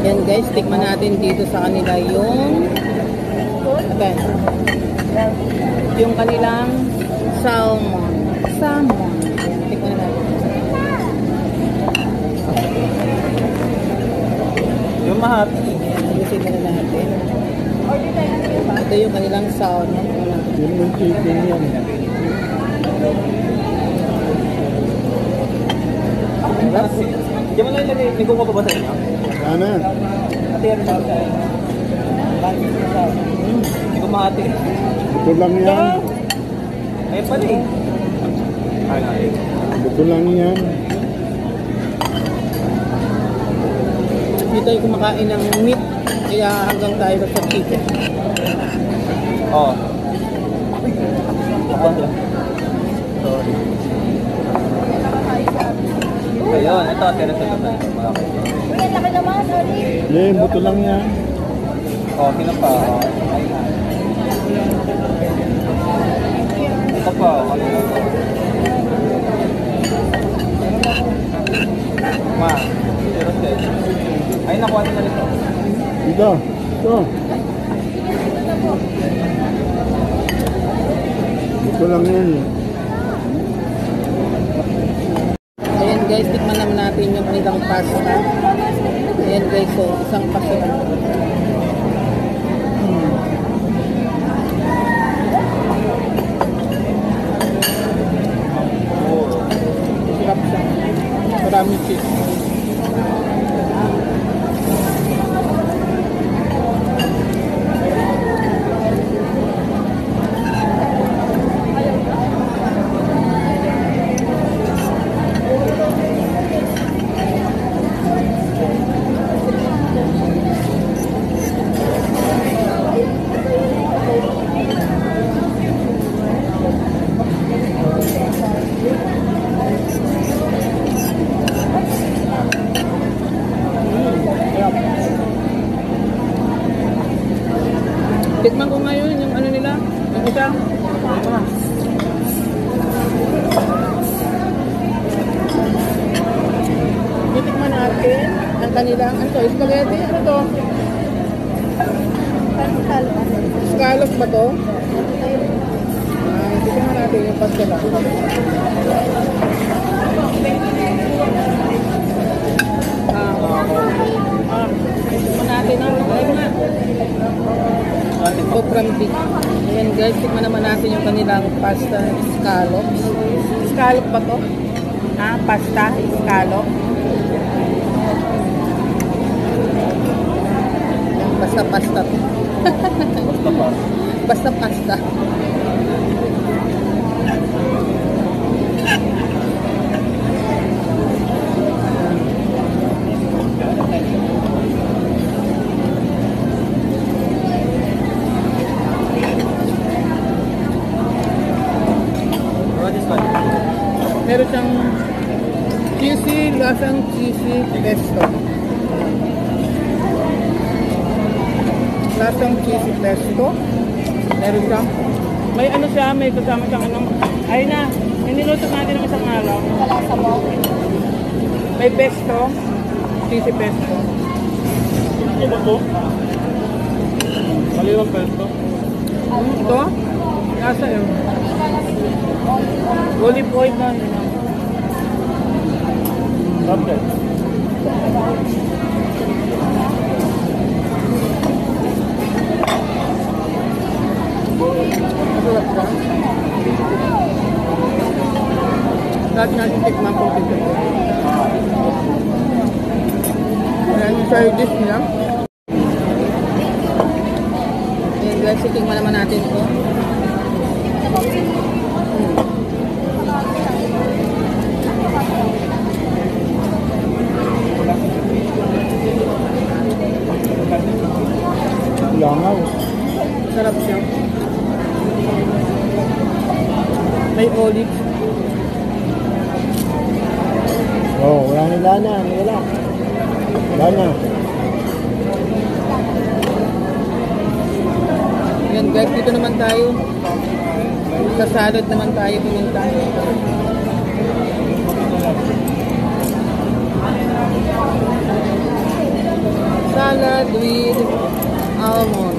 Yan guys, tikman natin dito sa kanila yung yung kanilang salmon. Tikman natin. Yung mahati. Ayusin na natin. Ito yung kanilang salmon. Yung chicken yan. Hindi mo lang ilagay. Hindi ko pa ba sa inyo? Ano? Ate, ano ba sa inyo? Hindi ko mahati. Ito lang yan. Ayun pala eh. Ito lang yan. Hindi tayo kumakain ng meat. Kaya hanggang tayo sa chicken. Oo. Sorry. Ayun, ito tira sa tayo. Uy, laki naman, sorry. Yeah, buto lang yan. Okay na pa. Ito pa. Ma, tira sa. Ay, nakuha na ito. Ito. Ito lang yan eh. Ayan guys, tikman naman natin yung kanilang pasta. Ayan guys, so isang pasta lang. Sarap siya. Maraming cheese. Tikman ko ngayon yung ano nila, yung isa. Tikman natin ang kanilang, ano to, spaghetti, ano to? Scallops ba to? Tikman natin yung pasta lang. Tikman natin ang mga sobrang big. Ayan guys, tikman naman natin yung kanilang pasta scallops. Scallop ba to? Pasta, scallop. Basta pasta to. Basta pasta. Meron siyang cheesy, lasang cheesy pesto. Lasang cheesy pesto. Meron siyang, may ano siya, may kasama siyang ano. Ayun na, niluto natin ng isang araw. Kalasa mo. May pesto, cheesy pesto. Ito ba ito? Maliwang pesto. Ito? Lasa yun. Olive oil na yun. Okay. Masarap ka? Lahat natin tikman ko dito. Ayan yung side dish niya. Ayan guys, tikman naman natin ito. Langaw. Sarap siya. May olive. Oh, wala nila na. Wala. Wala na. Yan guys, dito naman tayo. Sa salad naman tayo pumunta. Sa salad with almond.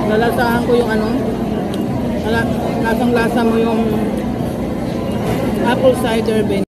Lalasahan ko yung ano, lasang-lasa mo yung apple cider vinegar.